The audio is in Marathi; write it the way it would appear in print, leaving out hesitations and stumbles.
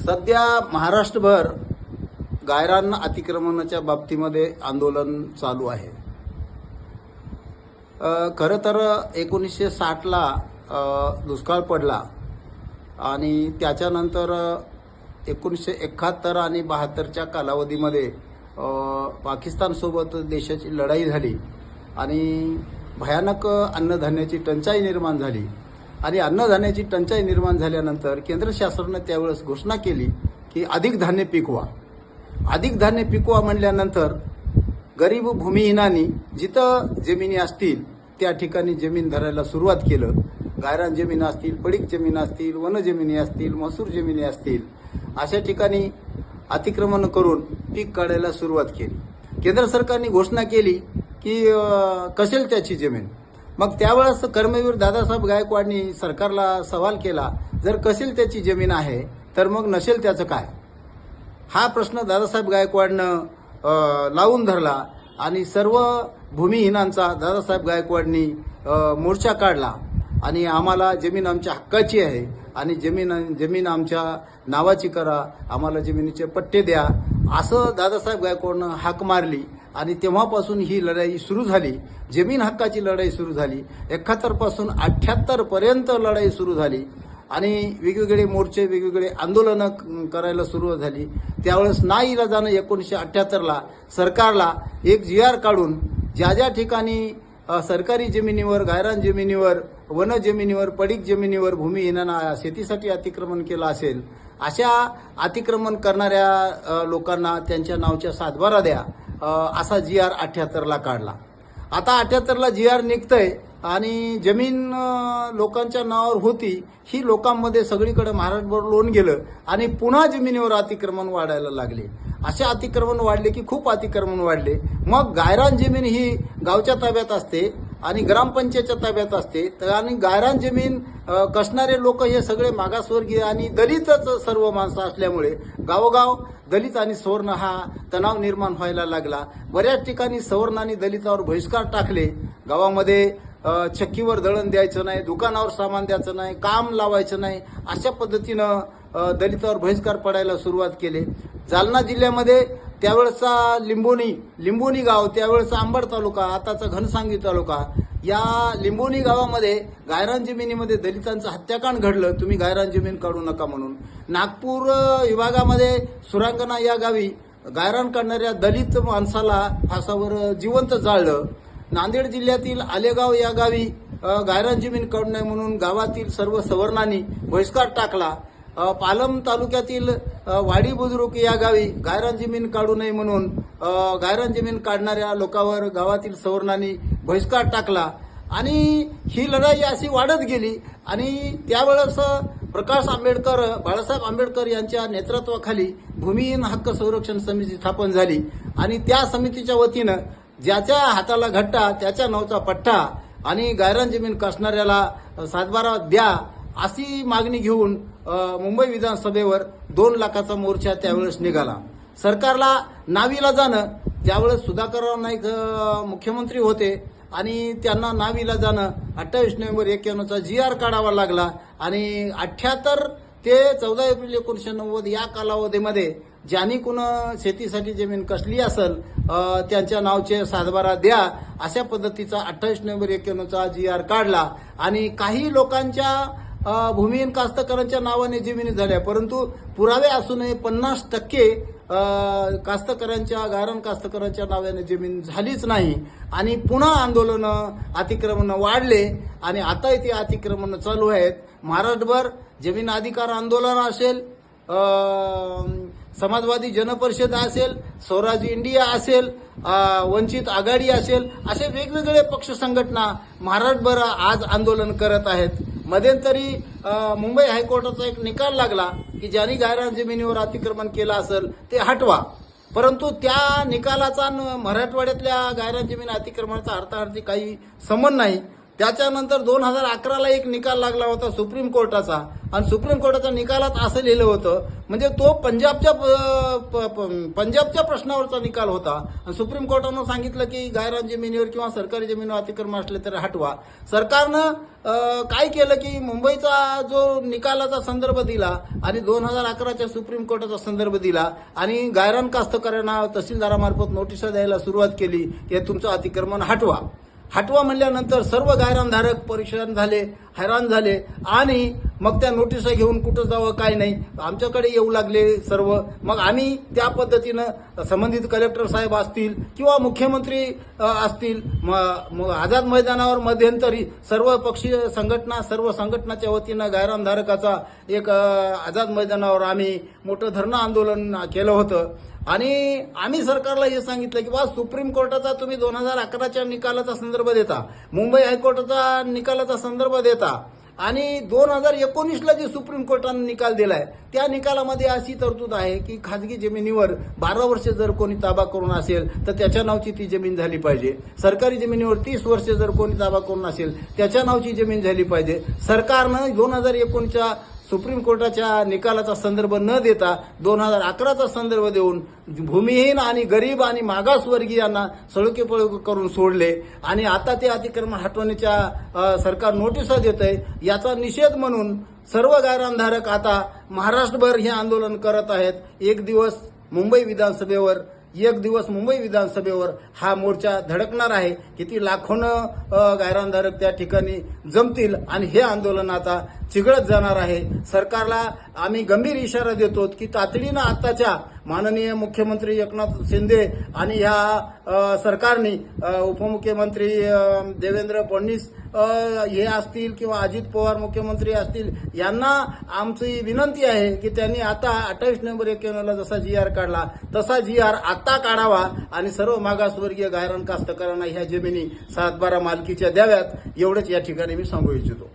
सध्या महाराष्ट्रभर गायरान अतिक्रमणाच्या बाबतीमध्ये आंदोलन चालू आहे. खरं तर 1960ला दुष्काळ पडला आणि त्याच्यानंतर 1971 आणि 72च्या कालावधीमध्ये पाकिस्तानसोबत देशाची लढाई झाली आणि भयानक अन्नधान्याची टंचाई निर्माण झाली. आणि अन्नधान्याची टंचाई निर्माण झाल्यानंतर केंद्र शासनाने त्यावेळेस घोषणा केली की अधिक धान्य पिकवा. अधिक धान्य पिकवा म्हणल्यानंतर गरीब भूमिहीनांनी जिथं जमिनी असतील त्या ठिकाणी जमीन धरायला सुरुवात केलं. गायरान जमीन असतील, पडीक जमीन असतील, वन जमिनी असतील, महसूर जमिनी असतील, अशा ठिकाणी अतिक्रमण करून पीक काढायला सुरुवात केली. केंद्र सरकारने घोषणा केली की कसेल त्याची जमीन. मग त्यावेळेस कर्मवीर दादासाहेब गायकवाडनी सरकारला सवाल केला, जर कसेल त्याची जमीन आहे तर मग नसेल त्याचं काय? हा प्रश्न दादासाहेब गायकवाडनं लावून धरला आणि सर्व भूमिहीनांचा दादासाहेब गायकवाडनी मोर्चा काढला आणि आम्हाला जमीन आमच्या हक्काची आहे आणि जमीन आमच्या नावाची करा, आम्हाला जमिनीचे पट्टे द्या, असं दादासाहेब गायकवाडनं हाक मारली. आणि तेव्हापासून ही लढाई सुरू झाली. जमीन हक्काची लढाई सुरू झाली. 71 पासून 78 पर्यंत लढाई सुरू झाली आणि वेगवेगळे मोर्चे, वेगवेगळे आंदोलनं करायला सुरुवात झाली. त्यावेळेस नाईलाजानं 1978ला सरकारला एक GR काढून ज्या ठिकाणी सरकारी जमिनीवर, गायरान जमिनीवर, वन जमिनीवर, पडीक जमिनीवर भूमिहीनांना शेतीसाठी अतिक्रमण केलं असेल, अशा अतिक्रमण करणाऱ्या लोकांना त्यांच्या नावच्या सातबारा द्या, असा GR 78ला काढला. आता 78ला GR निघतंय आणि जमीन लोकांच्या नावावर होती, ही लोकांमध्ये सगळीकडे महाराष्ट्रभर लोन गेलं आणि पुन्हा जमिनीवर अतिक्रमण वाढायला लागले. असे अतिक्रमण वाढले की खूप अतिक्रमण वाढले. मग गायरान जमीन ही गावच्या ताब्यात असते आणि ग्रामपंचायतच्या ताब्यात असते आणि गायरान जमीन कसणारे लोक हे सगळे मागासवर्गीय आणि दलितच सर्व माणसं असल्यामुळे गावोगाव दलित आणि सवर्ण हा तणाव निर्माण व्हायला लागला. बऱ्याच ठिकाणी सवर्ण आणि दलितावर बहिष्कार टाकले. गावामध्ये चक्कीवर दळण द्यायचं नाही, दुकानावर सामान द्यायचं नाही, काम लावायचं नाही, अशा पद्धतीनं दलितावर बहिष्कार पडायला सुरुवात केली. जालना जिल्ह्यामध्ये त्यावेळेचा लिंबोनी गाव, त्यावेळेचा अंबड तालुका, आताचा घनसांगवी तालुका, या लिंबोनी गावामध्ये गायरान जमिनीमध्ये दलितांचं हत्याकांड घडलं. तुम्ही गायरान जमीन काढू नका म्हणून. नागपूर विभागामध्ये सुरांगणा या गावी गायरान काढणाऱ्या दलित माणसाला फासावर जिवंत जाळलं. नांदेड जिल्ह्यातील आलेगाव या गावी गायरान जमीन काढू नये म्हणून गावातील सर्व सवर्णांनी बहिष्कार टाकला. पालम तालुक्यातील वाडी बुजुर्ग या गावी गायरान जमीन काढू नये म्हणून गायरान जमीन काढणाऱ्या लोकांवर गावातील सवर्णांनी बहिष्कार टाकला आणि ही लढाई अशी वाढत गेली. आणि त्यावेळेस प्रकाश आंबेडकर, बाळासाहेब आंबेडकर यांच्या नेतृत्वाखाली भूमिहीन हक्क संरक्षण समिती स्थापन झाली आणि त्या समितीच्या वतीनं ज्याच्या हाताला घट्टा त्याच्या नावचा पट्टा आणि गायरान जमीन कसणाऱ्याला सातबारा द्या, अशी मागणी घेऊन मुंबई विधानसभेवर 2 लाखाचा मोर्चा त्यावेळेस निघाला. सरकारला नाविलाजानं त्यावेळेस सुधाकरराव नाईक मुख्यमंत्री होते आणि त्यांना नाविलाजानं 28 नोव्हेंबर 1991चा GR काढावा लागला आणि 78 ते 14 एप्रिल 1990 या कालावधीमध्ये ज्यांनी कुणा शेतीसाठी जमीन कसली असेल त्यांच्या नावचे सातबारा द्या, अशा पद्धतीचा 28 नोव्हेंबर 1991चा GR काढला. आणि काही लोकांच्या भूमिहीन कास्तकारांच्या नावाने जमिनी झाल्या, परंतु पुरावे असूनही 50% गायरान कास्तकारांच्या नावाने जमीन झालीच नाही. आणि पुन्हा आंदोलनं, अतिक्रमणं वाढले आणि आता ते अतिक्रमणं चालू आहेत. महाराष्ट्रभर जमीन अधिकार आंदोलन असेल, समाजवादी जनपरिषद असेल, स्वराज इंडिया असेल, वंचित आघाडी असेल, असे वेगवेगळे पक्ष संघटना महाराष्ट्रभर आज आंदोलन करत आहेत. मध्यंतरी मुंबई हायकोर्टाचा एक निकाल लागला की ज्यांनी गायरान जमिनीवर अतिक्रमण केलं असेल ते हटवा, परंतु त्या निकालाचा मराठवाड्यातल्या गायरान जमीन अतिक्रमणाचा अर्थार्थी काही संबंध नाही. त्याच्यानंतर 2011ला एक निकाल लागला होता सुप्रीम कोर्टाचा आणि सुप्रीम कोर्टाच्या निकालात असं लिहिलं होतं, म्हणजे तो पंजाबच्या प्रश्नावरचा निकाल होता आणि सुप्रीम कोर्टानं सांगितलं की गायरान जमिनीवर किंवा सरकारी जमिनीवर अतिक्रमण असले तर हटवा. सरकारनं काय केलं की मुंबईचा जो निकालाचा संदर्भ दिला आणि 2011च्या सुप्रीम कोर्टाचा संदर्भ दिला आणि गायरान कास्तकऱ्यांना तहसीलदारामार्फत नोटिसा द्यायला सुरुवात केली की तुमचं अतिक्रमण हटवा. म्हणल्यानंतर सर्व गायरानधारक परेशान झाले, हैराण झाले आणि मग त्या नोटिसा घेऊन कुठं जावं काय नाही आमच्याकडे येऊ लागले सर्व. मग आम्ही त्या पद्धतीनं संबंधित कलेक्टर साहेब असतील किंवा मुख्यमंत्री असतील, आझाद मैदानावर मध्यंतरी सर्व पक्षीय संघटना सर्व संघटनाच्या वतीनं गायरानधारकाचा एक आझाद मैदानावर आम्ही मोठं धरणं आंदोलन केलं होतं आणि आम्ही सरकारला हे सांगितलं की बा सुप्रीम कोर्टाचा तुम्ही 2011च्या निकालाचा संदर्भ देता, मुंबई हायकोर्टाचा निकालाचा संदर्भ देता आणि 2019ला जे सुप्रीम कोर्टाने निकाल दिलाय त्या निकालामध्ये अशी तरतूद आहे की खाजगी जमिनीवर 12 वर्ष जर कोणी ताबा करून असेल तर त्याच्या नावची ती जमीन झाली पाहिजे. सरकारी जमिनीवर 30 वर्ष जर कोणी ताबा करून असेल त्याच्या नावची जमीन झाली पाहिजे. सरकारनं 2019च्या सुप्रीम कोर्टाच्या निकालाचा संदर्भ न देता 2011चा संदर्भ देऊन भूमिहीन आणि गरीब आणि मागासवर्गीयांना सळकेपळ करून सोडले आणि आता ते अतिक्रमण हटवण्याच्या सरकार नोटिसा देत आहे. याचा निषेध म्हणून सर्व गायरानधारक आता महाराष्ट्रभर हे आंदोलन करत आहेत. एक दिवस मुंबई विधानसभेवर हा मोर्चा धडकणार आहे. किती लाखोनं गायरानधारक त्या ठिकाणी जमतील आणि हे आंदोलन आता चिघळत जाणार आहे. सरकारला आम्ही गंभीर इशारा देतो की तातडीनं आताच्या माननीय मुख्यमंत्री एकनाथ शिंदे आणि ह्या सरकारने उपमुख्यमंत्री देवेंद्र फडणवीस हे असतील किंवा अजित पवार मुख्यमंत्री असतील यांना आमची विनंती आहे की त्यांनी आता 28 नोव्हेंबर 91ला जसा GR काढला तसा GR आता काढावा आणि सर्व मागासवर्गीय गायरान कास्तकारांना ह्या जमिनी 7/12 मालकीच्या द्याव्यात. एवढंच या ठिकाणी मी सांगू इच्छितो.